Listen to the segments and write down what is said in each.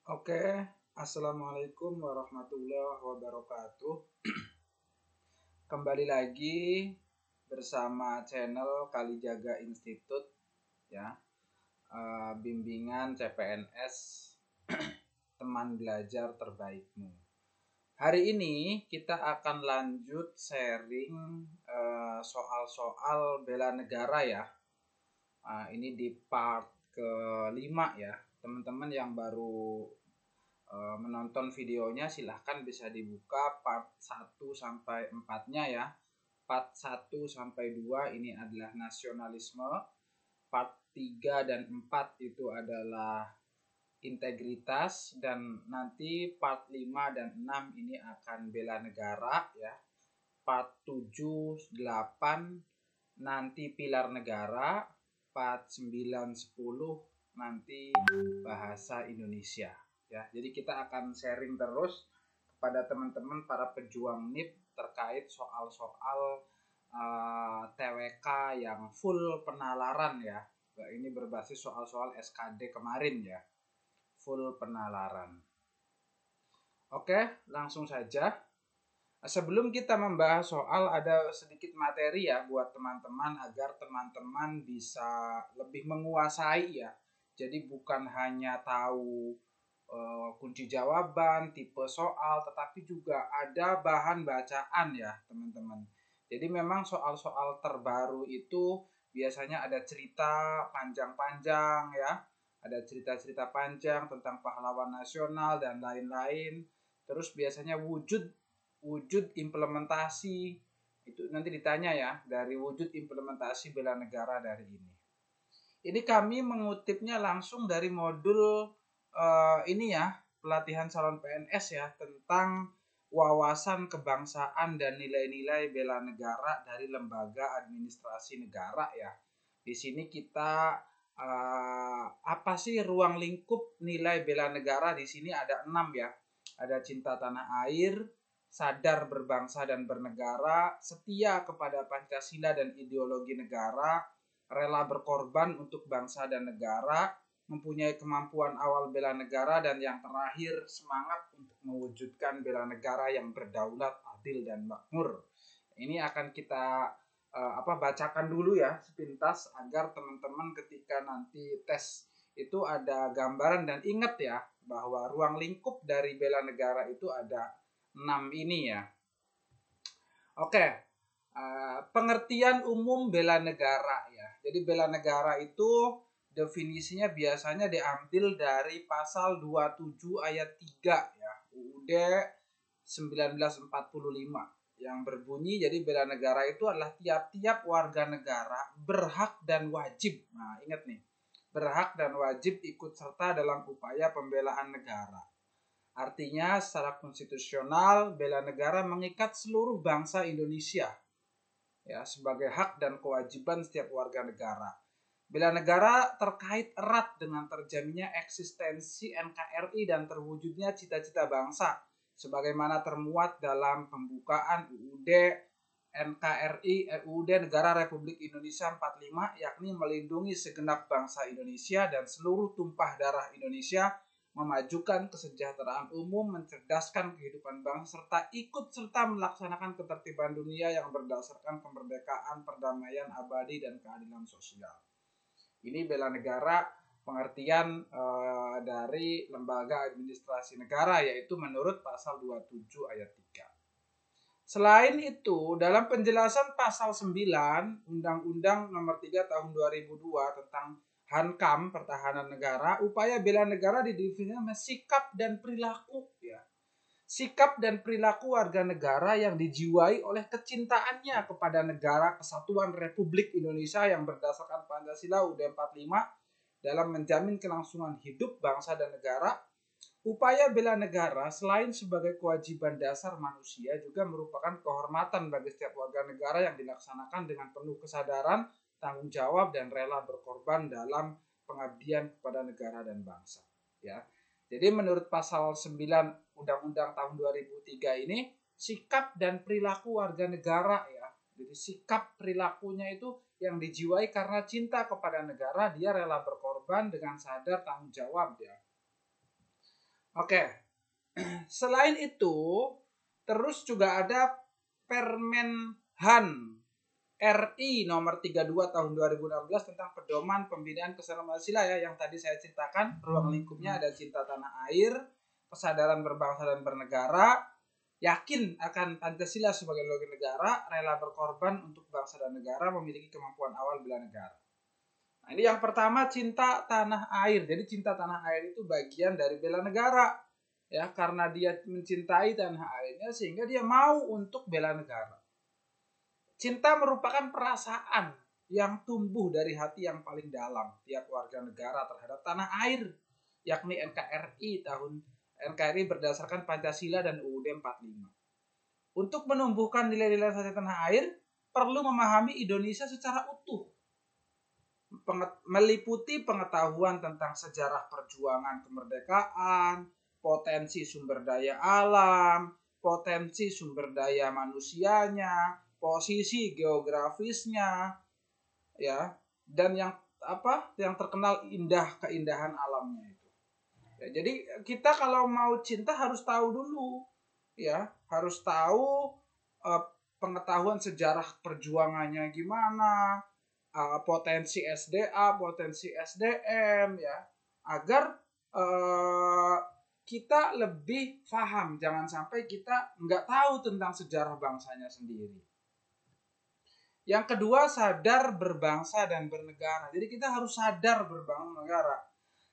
Oke, Assalamualaikum warahmatullahi wabarakatuh. Kembali lagi bersama channel Kalijaga Institute, ya, bimbingan CPNS teman belajar terbaikmu. Hari ini kita akan lanjut sharing soal-soal bela negara ya. Ini di part kelima ya. Teman-teman yang baru menonton videonya silahkan bisa dibuka part 1 sampai 4-nya ya. Part 1 sampai 2 ini adalah nasionalisme, part 3 dan 4 itu adalah integritas, dan nanti part 5 dan 6 ini akan bela negara ya. Part 7, 8 nanti pilar negara, part 9, 10 nanti bahasa Indonesia. Ya, jadi kita akan sharing terus kepada teman-teman para pejuang NIP terkait soal-soal TWK yang full penalaran ya. Ini berbasis soal-soal SKD kemarin ya, full penalaran. Oke, langsung saja. Sebelum kita membahas soal, ada sedikit materi ya buat teman-teman agar teman-teman bisa lebih menguasai ya. Jadi bukan hanya tahu kunci jawaban, tipe soal, tetapi juga ada bahan bacaan ya teman-teman. Jadi memang soal-soal terbaru itu biasanya ada cerita panjang-panjang ya, ada cerita-cerita panjang tentang pahlawan nasional dan lain-lain. Terus biasanya wujud implementasi itu nanti ditanya ya, dari wujud implementasi bela negara dari ini. Ini kami mengutipnya langsung dari modul ini ya, pelatihan calon PNS ya, tentang wawasan kebangsaan dan nilai-nilai bela negara dari Lembaga Administrasi Negara ya. Di sini kita apa sih ruang lingkup nilai bela negara? Di sini ada 6 ya. Ada cinta tanah air, sadar berbangsa dan bernegara, setia kepada Pancasila dan ideologi negara, rela berkorban untuk bangsa dan negara, mempunyai kemampuan awal bela negara, dan yang terakhir semangat untuk mewujudkan bela negara yang berdaulat, adil dan makmur. Ini akan kita bacakan dulu ya sepintas agar teman-teman ketika nanti tes itu ada gambaran, dan ingat ya bahwa ruang lingkup dari bela negara itu ada 6 ini ya. Oke. Pengertian umum bela negara ya. Jadi bela negara itu definisinya biasanya diambil dari pasal 27 ayat 3 ya, UUD 1945 yang berbunyi, jadi bela negara itu adalah tiap-tiap warga negara berhak dan wajib. Nah, ingat nih, berhak dan wajib ikut serta dalam upaya pembelaan negara. Artinya secara konstitusional bela negara mengikat seluruh bangsa Indonesia ya, sebagai hak dan kewajiban setiap warga negara. Bela negara terkait erat dengan terjaminnya eksistensi NKRI dan terwujudnya cita-cita bangsa sebagaimana termuat dalam pembukaan UUD NKRI UUD Negara Republik Indonesia 45, yakni melindungi segenap bangsa Indonesia dan seluruh tumpah darah Indonesia, memajukan kesejahteraan umum, mencerdaskan kehidupan bangsa, serta ikut serta melaksanakan ketertiban dunia yang berdasarkan kemerdekaan, perdamaian abadi, dan keadilan sosial. Ini bela negara pengertian dari Lembaga Administrasi Negara, yaitu menurut pasal 27 ayat 3. Selain itu, dalam penjelasan pasal 9 Undang-Undang Nomor 3 Tahun 2002 tentang Hankam Pertahanan Negara, upaya bela negara didefinisikan sikap dan perilaku ya. Sikap dan perilaku warga negara yang dijiwai oleh kecintaannya kepada negara kesatuan Republik Indonesia yang berdasarkan Pancasila UUD 45 dalam menjamin kelangsungan hidup bangsa dan negara. Upaya bela negara selain sebagai kewajiban dasar manusia juga merupakan kehormatan bagi setiap warga negara yang dilaksanakan dengan penuh kesadaran, tanggung jawab, dan rela berkorban dalam pengabdian kepada negara dan bangsa. Ya. Jadi menurut pasal 9 Undang-Undang tahun 2003 ini, sikap dan perilaku warga negara ya. Jadi sikap perilakunya itu yang dijiwai karena cinta kepada negara, dia rela berkorban dengan sadar tanggung jawab ya. Oke, selain itu terus juga ada Permenhan RI nomor 32 tahun 2016 tentang pedoman pembinaan kesadaran Pancasila ya, yang tadi saya ceritakan. Ruang lingkupnya ada cinta tanah air, kesadaran berbangsa dan bernegara, yakin akan Pancasila sebagai ideologi negara, rela berkorban untuk bangsa dan negara, memiliki kemampuan awal bela negara. Nah, ini yang pertama, cinta tanah air. Jadi cinta tanah air itu bagian dari bela negara. Ya, karena dia mencintai tanah airnya sehingga dia mau untuk bela negara. Cinta merupakan perasaan yang tumbuh dari hati yang paling dalam tiap warga negara terhadap tanah air, yakni NKRI berdasarkan Pancasila dan UUD 45. Untuk menumbuhkan nilai-nilai tanah air, perlu memahami Indonesia secara utuh, meliputi pengetahuan tentang sejarah perjuangan kemerdekaan, potensi sumber daya alam, potensi sumber daya manusianya, posisi geografisnya, ya, dan yang terkenal keindahan alamnya itu. Ya, jadi kita kalau mau cinta harus tahu dulu, ya, harus tahu pengetahuan sejarah perjuangannya gimana, potensi SDA, potensi SDM, ya, agar kita lebih paham, jangan sampai kita nggak tahu tentang sejarah bangsanya sendiri. Yang kedua, sadar berbangsa dan bernegara. Jadi kita harus sadar berbangsa negara.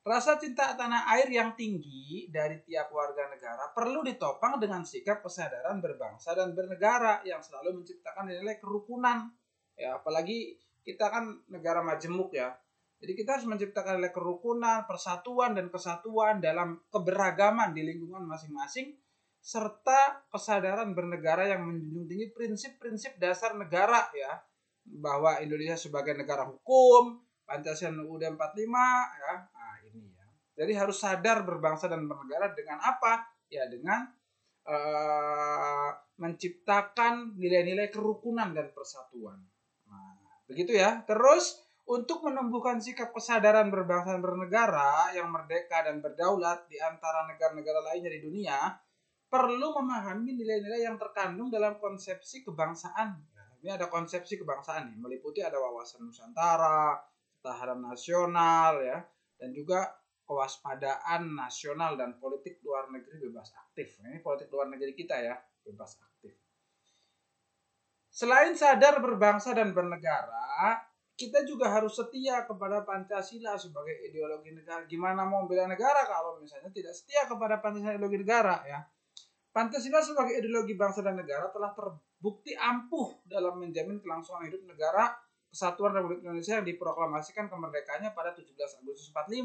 Rasa cinta tanah air yang tinggi dari tiap warga negara perlu ditopang dengan sikap kesadaran berbangsa dan bernegara yang selalu menciptakan nilai kerukunan. Ya, apalagi kita kan negara majemuk ya. Jadi kita harus menciptakan nilai kerukunan, persatuan dan kesatuan dalam keberagaman di lingkungan masing-masing, serta kesadaran bernegara yang menjunjung tinggi prinsip-prinsip dasar negara ya, bahwa Indonesia sebagai negara hukum, Pancasila UUD 45 ya. Nah, ini ya. Jadi harus sadar berbangsa dan bernegara dengan apa? Ya dengan menciptakan nilai-nilai kerukunan dan persatuan. Nah, begitu ya. Terus untuk menumbuhkan sikap kesadaran berbangsa dan bernegara yang merdeka dan berdaulat di antara negara-negara lainnya di dunia, perlu memahami nilai-nilai yang terkandung dalam konsepsi kebangsaan. Nah, ini ada konsepsi kebangsaan nih, meliputi ada wawasan Nusantara, ketahanan nasional ya, dan juga kewaspadaan nasional dan politik luar negeri bebas aktif. Ini politik luar negeri kita ya, bebas aktif. Selain sadar berbangsa dan bernegara, kita juga harus setia kepada Pancasila sebagai ideologi negara. Gimana mau bela negara kalau misalnya tidak setia kepada Pancasila ideologi negara ya? Pancasila sebagai ideologi bangsa dan negara telah terbukti ampuh dalam menjamin kelangsungan hidup negara Kesatuan Republik Indonesia yang diproklamasikan kemerdekaannya pada 17 Agustus 45.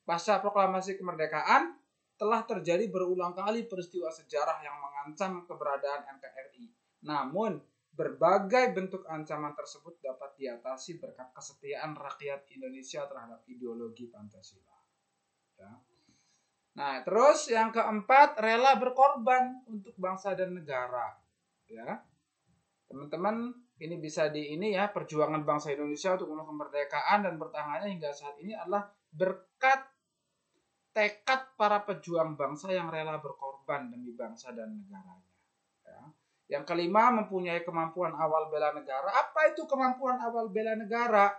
Pasca proklamasi kemerdekaan, telah terjadi berulang kali peristiwa sejarah yang mengancam keberadaan NKRI. Namun, berbagai bentuk ancaman tersebut dapat diatasi berkat kesetiaan rakyat Indonesia terhadap ideologi Pancasila. Ya. Nah, terus yang keempat, rela berkorban untuk bangsa dan negara. Ya, teman-teman, ini bisa ya, perjuangan bangsa Indonesia untuk menuju kemerdekaan dan bertahannya hingga saat ini adalah berkat tekad para pejuang bangsa yang rela berkorban demi bangsa dan negaranya. Ya. Yang kelima, mempunyai kemampuan awal bela negara. Apa itu kemampuan awal bela negara?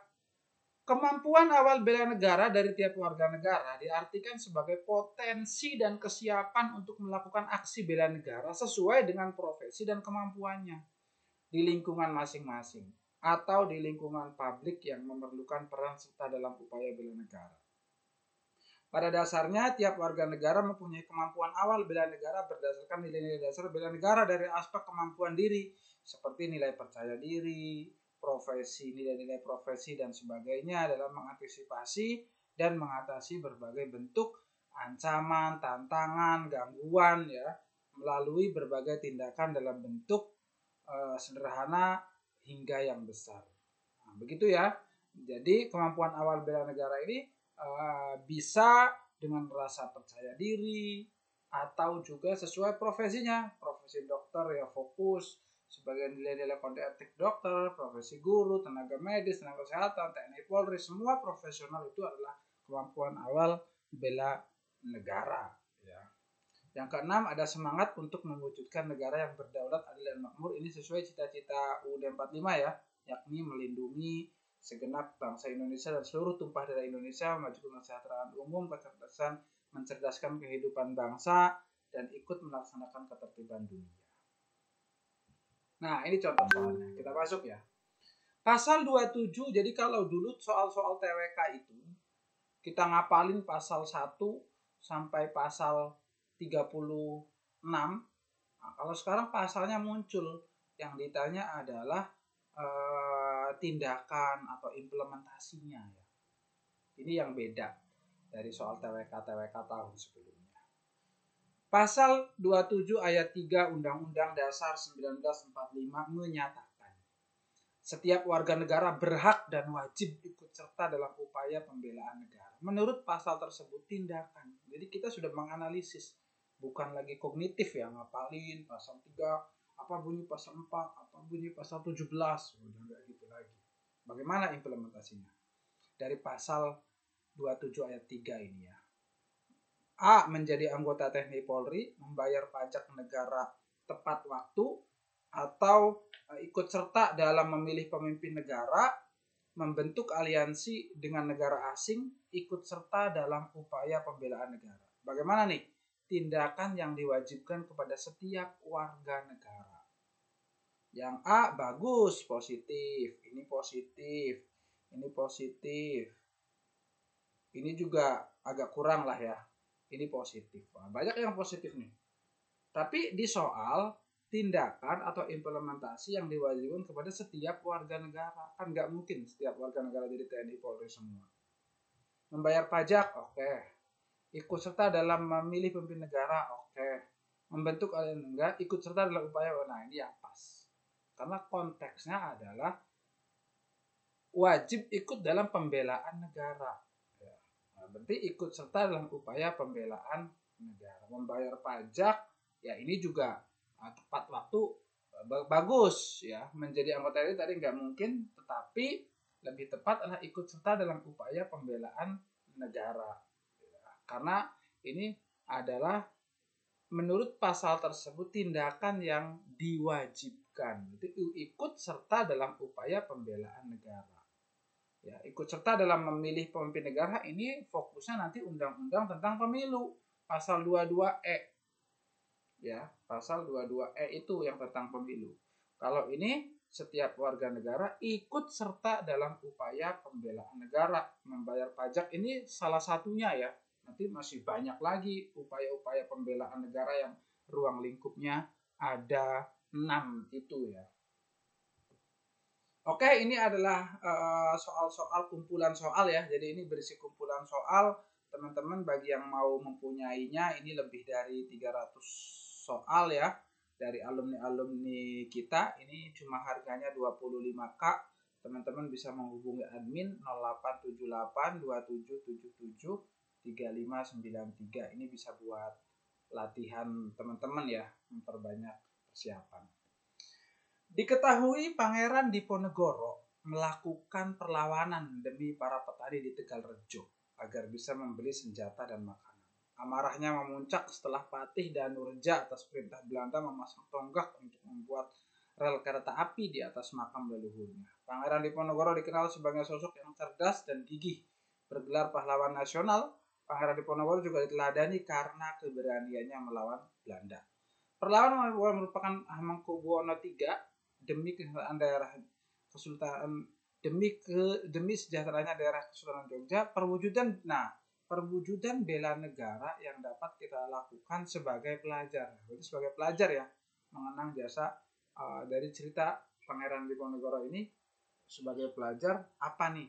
Kemampuan awal bela negara dari tiap warga negara diartikan sebagai potensi dan kesiapan untuk melakukan aksi bela negara sesuai dengan profesi dan kemampuannya di lingkungan masing-masing atau di lingkungan publik yang memerlukan peran serta dalam upaya bela negara. Pada dasarnya, tiap warga negara mempunyai kemampuan awal bela negara berdasarkan nilai-nilai dasar bela negara dari aspek kemampuan diri, seperti nilai percaya diri, profesi, nilai-nilai profesi, dan sebagainya dalam mengantisipasi dan mengatasi berbagai bentuk ancaman, tantangan, gangguan, ya, melalui berbagai tindakan dalam bentuk sederhana hingga yang besar. Nah, begitu ya. Jadi kemampuan awal bela negara ini bisa dengan rasa percaya diri atau juga sesuai profesinya. Profesi dokter ya fokus sebagai nilai-nilai kode etik dokter, profesi guru, tenaga medis, tenaga kesehatan, TNI Polri, semua profesional itu adalah kemampuan awal bela negara. Yang keenam, ada semangat untuk mewujudkan negara yang berdaulat, adil, dan makmur. Ini sesuai cita-cita UUD 45 ya, yakni melindungi segenap bangsa Indonesia dan seluruh tumpah darah Indonesia, memajukan kesejahteraan umum, kecerdasan, mencerdaskan kehidupan bangsa, dan ikut melaksanakan ketertiban dunia. Nah, ini contoh soalnya. Kita masuk ya. Pasal 27, jadi kalau dulu soal-soal TWK itu, kita ngapalin pasal 1 sampai pasal 36. Nah, kalau sekarang pasalnya muncul, yang ditanya adalah tindakan atau implementasinya ya. Ini yang beda dari soal TWK tahun sebelumnya. Pasal 27 ayat 3 Undang-Undang Dasar 1945 menyatakan setiap warga negara berhak dan wajib ikut serta dalam upaya pembelaan negara. Menurut pasal tersebut tindakan. Jadi kita sudah menganalisis, bukan lagi kognitif ya, ngapalin pasal 3, apa bunyi pasal 4, apa bunyi pasal 17. Udah enggak gitu lagi. Bagaimana implementasinya? Dari pasal 27 ayat 3 ini ya. A. Menjadi anggota TNI Polri, membayar pajak negara tepat waktu, atau ikut serta dalam memilih pemimpin negara, membentuk aliansi dengan negara asing, ikut serta dalam upaya pembelaan negara. Bagaimana nih? Tindakan yang diwajibkan kepada setiap warga negara. Yang A, bagus, positif. Ini positif. Ini positif. Ini juga agak kurang lah ya. Ini positif. Banyak yang positif nih. Tapi di soal tindakan atau implementasi yang diwajibkan kepada setiap warga negara. Kan nggak mungkin setiap warga negara jadi TNI Polri semua. Membayar pajak, oke. Ikut serta dalam memilih pemimpin negara, oke. Membentuk aliansi enggak, ikut serta dalam upaya, nah ini yang pas. Karena konteksnya adalah wajib ikut dalam pembelaan negara. Nah, berarti ikut serta dalam upaya pembelaan negara. Membayar pajak, ya ini juga tepat waktu, bagus ya. Menjadi anggota ini tadi nggak mungkin, tetapi lebih tepat adalah ikut serta dalam upaya pembelaan negara. Karena ini adalah menurut pasal tersebut tindakan yang diwajibkan. Itu ikut serta dalam upaya pembelaan negara. Ya, ikut serta dalam memilih pemimpin negara ini fokusnya nanti undang-undang tentang pemilu, pasal 22E. Ya, pasal 22E itu yang tentang pemilu. Kalau ini setiap warga negara ikut serta dalam upaya pembelaan negara, membayar pajak, ini salah satunya ya. Nanti masih banyak lagi upaya-upaya pembelaan negara yang ruang lingkupnya ada 6 itu ya. Oke, ini adalah soal-soal kumpulan soal ya. Jadi ini berisi kumpulan soal. Teman-teman bagi yang mau mempunyainya, ini lebih dari 300 soal ya. Dari alumni-alumni kita, ini cuma harganya 25K. Teman-teman bisa menghubungi admin 0878 2777 3593. Ini bisa buat latihan teman-teman ya, memperbanyak persiapan. Diketahui Pangeran Diponegoro melakukan perlawanan demi para petani di Tegalrejo agar bisa membeli senjata dan makanan. Amarahnya memuncak setelah Patih Danureja atas perintah Belanda memasang tonggak untuk membuat rel kereta api di atas makam leluhurnya. Pangeran Diponegoro dikenal sebagai sosok yang cerdas dan gigih. Bergelar pahlawan nasional, Pangeran Diponegoro juga diteladani karena keberaniannya melawan Belanda. Perlawanan merupakan Hamengkubuwono III demi kesejahteraan daerah Kesultanan demi sejahteranya daerah Kesultanan Jogja, perwujudan bela negara yang dapat kita lakukan sebagai pelajar. Berarti sebagai pelajar ya, mengenang jasa dari cerita Pangeran Diponegoro ini sebagai pelajar apa nih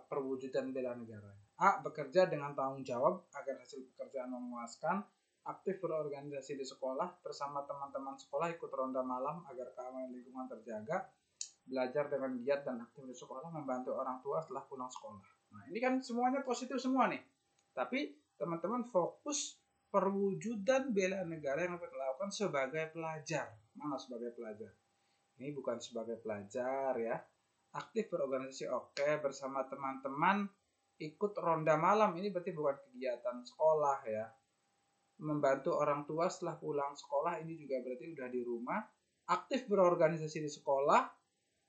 perwujudan bela negara. A. Bekerja dengan tanggung jawab agar hasil pekerjaan memuaskan. Aktif berorganisasi di sekolah, bersama teman-teman sekolah ikut ronda malam agar keamanan lingkungan terjaga, belajar dengan giat dan aktif di sekolah, membantu orang tua setelah pulang sekolah. Nah, ini kan semuanya positif semua nih. Tapi teman-teman fokus perwujudan bela negara yang kita lakukan sebagai pelajar. Mana sebagai pelajar? Ini bukan sebagai pelajar ya. Aktif berorganisasi, oke, bersama teman-teman ikut ronda malam. Ini berarti bukan kegiatan sekolah ya. membantu orang tua setelah pulang sekolah, ini juga berarti udah di rumah, aktif berorganisasi di sekolah,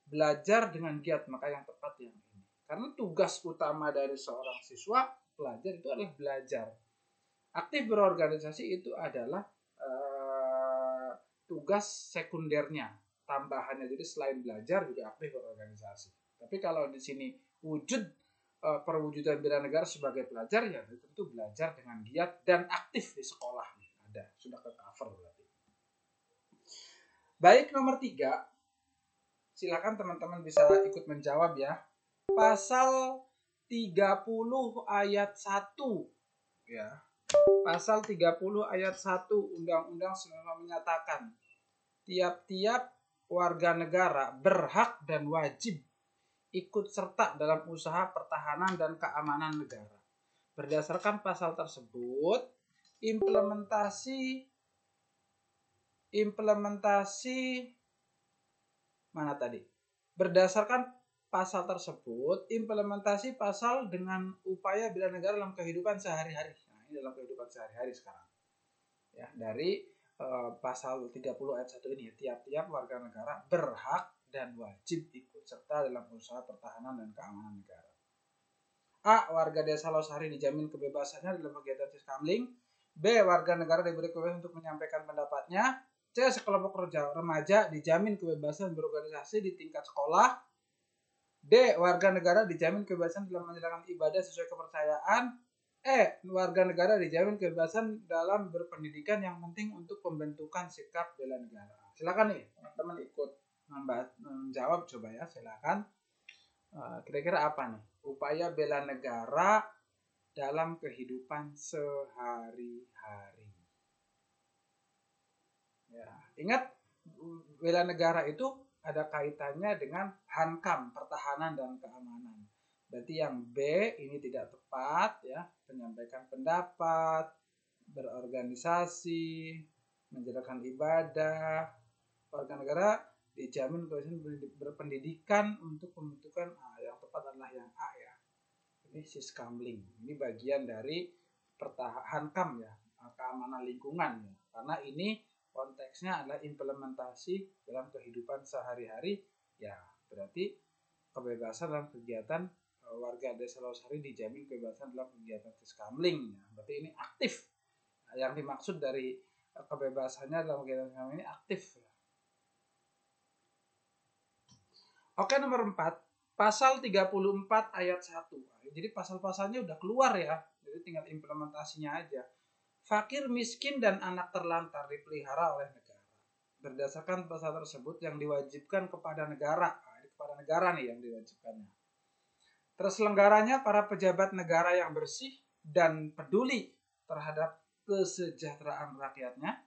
belajar dengan giat, maka yang tepat yang ini. Karena tugas utama dari seorang siswa pelajar itu adalah belajar. Aktif berorganisasi itu adalah tugas sekundernya, tambahannya. Jadi selain belajar juga aktif berorganisasi. Tapi kalau di sini wujud perwujudan bela negara sebagai pelajar, ya tentu belajar dengan giat dan aktif di sekolah. Ada, sudah ke cover berarti. Baik, nomor 3. Silakan teman-teman bisa ikut menjawab ya. Pasal 30 ayat 1 ya. Pasal 30 ayat 1 Undang-Undang 1945 menyatakan tiap-tiap warga negara berhak dan wajib ikut serta dalam usaha pertahanan dan keamanan negara. Berdasarkan pasal tersebut, implementasi mana tadi? Berdasarkan pasal tersebut, implementasi pasal dengan upaya bela negara dalam kehidupan sehari-hari. Nah, ini dalam kehidupan sehari-hari sekarang. Ya, dari pasal 30 ayat 1 ini, tiap-tiap warga negara berhak dan wajib ikut serta dalam usaha pertahanan dan keamanan negara. A. Warga desa Losari dijamin kebebasannya dalam kegiatan siskamling. B. Warga negara diberi kebebasan untuk menyampaikan pendapatnya. C. Sekelompok remaja dijamin kebebasan berorganisasi di tingkat sekolah. D. Warga negara dijamin kebebasan dalam menjalankan ibadah sesuai kepercayaan. E. Warga negara dijamin kebebasan dalam berpendidikan yang penting untuk pembentukan sikap bela negara. Silakan nih teman-teman ikut menjawab coba ya, silakan. Kira-kira apa nih upaya bela negara dalam kehidupan sehari-hari? Ya, ingat bela negara itu ada kaitannya dengan Hankam, pertahanan dan keamanan. Berarti yang B ini tidak tepat ya, menyampaikan pendapat, berorganisasi, menjalankan ibadah. Warga negara dijamin kebebasan berpendidikan untuk pembentukan yang tepat adalah yang A ya. Ini siskamling. Ini bagian dari Hankam ya, keamanan lingkungan ya. Karena ini konteksnya adalah implementasi dalam kehidupan sehari-hari ya, berarti kebebasan dalam kegiatan warga desa Losari dijamin kebebasan dalam kegiatan siskamling ya. Berarti ini aktif. Yang dimaksud dari kebebasannya dalam kegiatan siskamling ini aktif ya. Oke, nomor 4, pasal 34 ayat 1. Jadi pasal-pasalnya udah keluar ya. Jadi tinggal implementasinya aja. Fakir, miskin, dan anak terlantar dipelihara oleh negara. Berdasarkan pasal tersebut yang diwajibkan kepada negara. Kepada negara nih yang diwajibkannya. Terselenggaranya para pejabat negara yang bersih dan peduli terhadap kesejahteraan rakyatnya.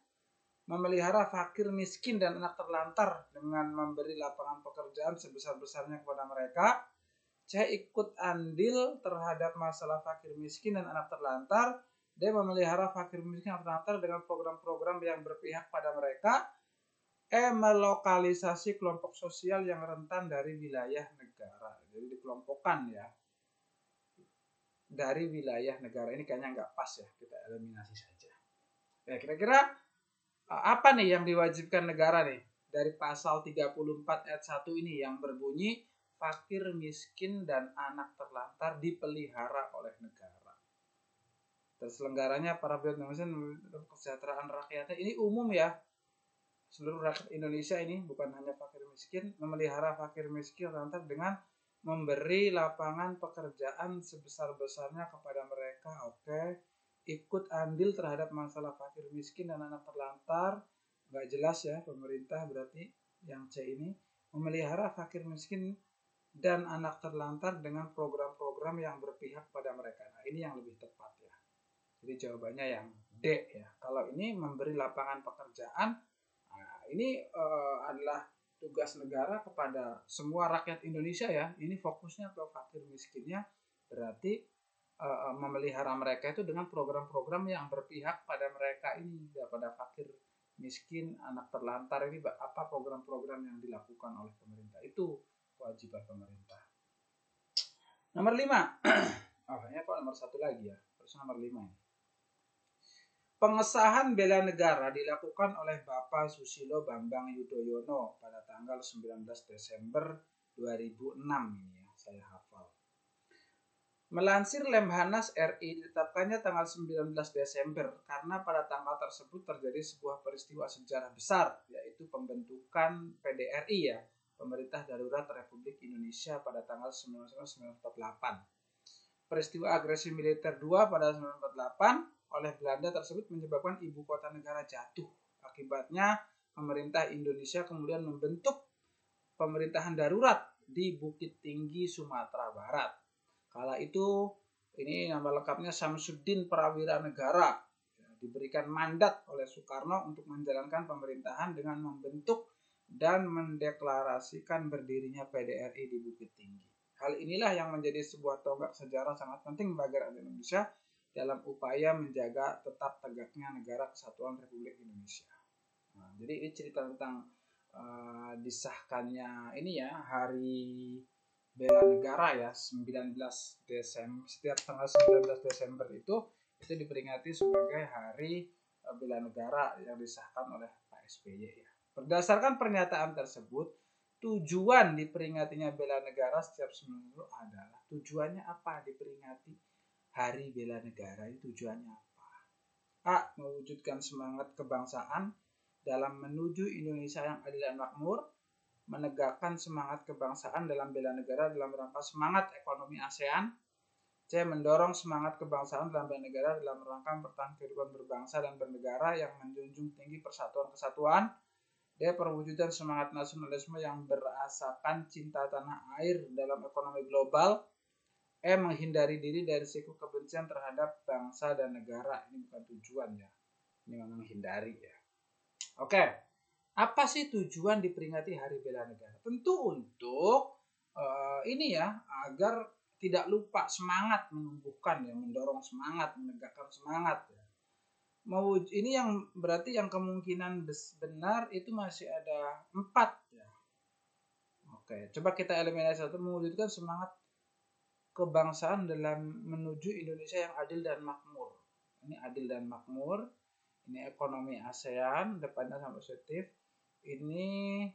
Memelihara fakir, miskin, dan anak terlantar dengan memberi lapangan pekerjaan sebesar-besarnya kepada mereka. C. Ikut andil terhadap masalah fakir, miskin, dan anak terlantar. D. Memelihara fakir, miskin, dan anak terlantar dengan program-program yang berpihak pada mereka. E. Melokalisasi kelompok sosial yang rentan dari wilayah negara. Jadi dikelompokkan ya. Dari wilayah negara. Ini kayaknya nggak pas ya. Kita eliminasi saja. Ya, kira-kira apa nih yang diwajibkan negara nih dari pasal 34 ayat 1 ini yang berbunyi fakir, miskin, dan anak terlantar dipelihara oleh negara. Terselenggaranya para pejabat kesejahteraan rakyatnya ini umum ya, seluruh rakyat Indonesia ini, bukan hanya fakir miskin. Memelihara fakir miskin terlantar dengan memberi lapangan pekerjaan sebesar-besarnya kepada mereka. Oke. Ikut andil terhadap masalah fakir miskin dan anak terlantar, nggak jelas ya pemerintah, berarti yang C ini memelihara fakir miskin dan anak terlantar dengan program-program yang berpihak pada mereka. Nah, ini yang lebih tepat ya. Jadi jawabannya yang D ya. Kalau ini memberi lapangan pekerjaan, nah ini adalah tugas negara kepada semua rakyat Indonesia ya. Ini fokusnya ke fakir miskinnya, berarti memelihara mereka itu dengan program-program yang berpihak pada mereka ini, pada fakir miskin, anak terlantar ini. Apa program-program yang dilakukan oleh pemerintah, itu kewajiban pemerintah. Nomor 5. Oh, ini kok nomor 1 lagi ya, terus nomor 5 ini. Pengesahan bela negara dilakukan oleh Bapak Susilo Bambang Yudhoyono pada tanggal 19 Desember 2006 ini ya, saya hafal. Melansir Lemhanas RI ditetapkannya tanggal 19 Desember karena pada tanggal tersebut terjadi sebuah peristiwa sejarah besar, yaitu pembentukan PDRI ya, Pemerintah Darurat Republik Indonesia pada tanggal 1948. Peristiwa agresi militer 2 pada 1948 oleh Belanda tersebut menyebabkan ibu kota negara jatuh. Akibatnya pemerintah Indonesia kemudian membentuk pemerintahan darurat di Bukit Tinggi, Sumatera Barat. Kala itu ini nama lengkapnya Samsudin Prawira Negara, diberikan mandat oleh Soekarno untuk menjalankan pemerintahan dengan membentuk dan mendeklarasikan berdirinya PDRI di Bukit Tinggi. Hal inilah yang menjadi sebuah tonggak sejarah sangat penting bagi rakyat Indonesia dalam upaya menjaga tetap tegaknya negara kesatuan Republik Indonesia. Nah, jadi ini cerita tentang disahkannya ini ya, Hari Bela Negara ya, 19 Desember. Setiap tanggal 19 Desember itu diperingati sebagai Hari Bela Negara yang disahkan oleh Pak SBY ya. Berdasarkan pernyataan tersebut, tujuan diperingatinya Bela Negara setiap seminggu adalah, tujuannya apa diperingati Hari Bela Negara itu, tujuannya apa? A. Mewujudkan semangat kebangsaan dalam menuju Indonesia yang adil dan makmur, menegakkan semangat kebangsaan dalam bela negara dalam rangka semangat ekonomi ASEAN. C. Mendorong semangat kebangsaan dalam bela negara dalam rangka bertahan kehidupan berbangsa dan bernegara yang menjunjung tinggi persatuan kesatuan. D. Perwujudan semangat nasionalisme yang berasakan cinta tanah air dalam ekonomi global. E. Menghindari diri dari sikap kebencian terhadap bangsa dan negara. Ini bukan tujuan ya, ini memang menghindari ya. Oke. Apa sih tujuan diperingati Hari Bela Negara? Tentu untuk ini ya, agar tidak lupa semangat, menumbuhkan ya, mendorong semangat, menegakkan semangat ya. Ini yang berarti yang kemungkinan benar itu masih ada 4 ya. Oke, coba kita eliminasi satu. Mewujudkan semangat kebangsaan dalam menuju Indonesia yang adil dan makmur. Ini adil dan makmur. Ini ekonomi ASEAN, depannya sama positif. Ini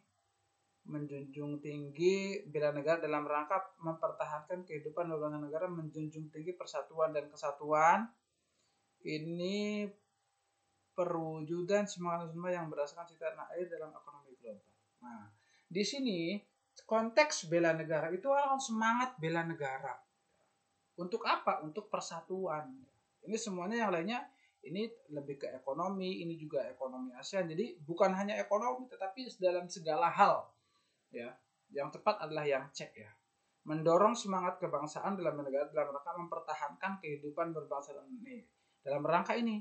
menjunjung tinggi bela negara dalam rangka mempertahankan kehidupan berbangsa negara, menjunjung tinggi persatuan dan kesatuan. Ini perwujudan semangat yang berdasarkan cita tanah air dalam ekonomi global. Nah, di sini konteks bela negara itu adalah semangat bela negara. Untuk apa? Untuk persatuan. Ini semuanya yang lainnya ini lebih ke ekonomi, ini juga ekonomi ASEAN. Jadi bukan hanya ekonomi, tetapi dalam segala hal ya. Yang tepat adalah yang cek ya. Mendorong semangat kebangsaan dalam negara dalam rangka mempertahankan kehidupan berbangsa dan ini. Dalam rangka ini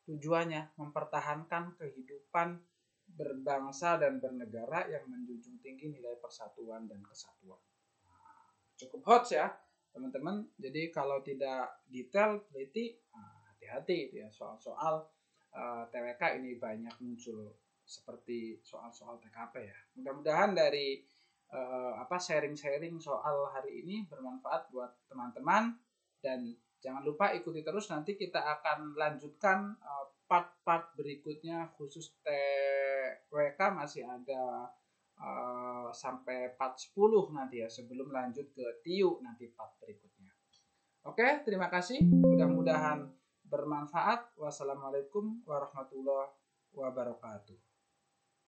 tujuannya mempertahankan kehidupan berbangsa dan bernegara yang menjunjung tinggi nilai persatuan dan kesatuan. Nah, cukup hot ya teman-teman. Jadi kalau tidak detail teliti, hati-hati ya soal-soal TWK ini banyak muncul seperti soal-soal TKP ya. Mudah-mudahan dari sharing-sharing soal hari ini bermanfaat buat teman-teman, dan jangan lupa ikuti terus, nanti kita akan lanjutkan part-part berikutnya khusus TWK, masih ada sampai part 10 nanti ya, sebelum lanjut ke TIU nanti part berikutnya. Oke, terima kasih. Mudah-mudahan bermanfaat. Wassalamualaikum warahmatullahi wabarakatuh.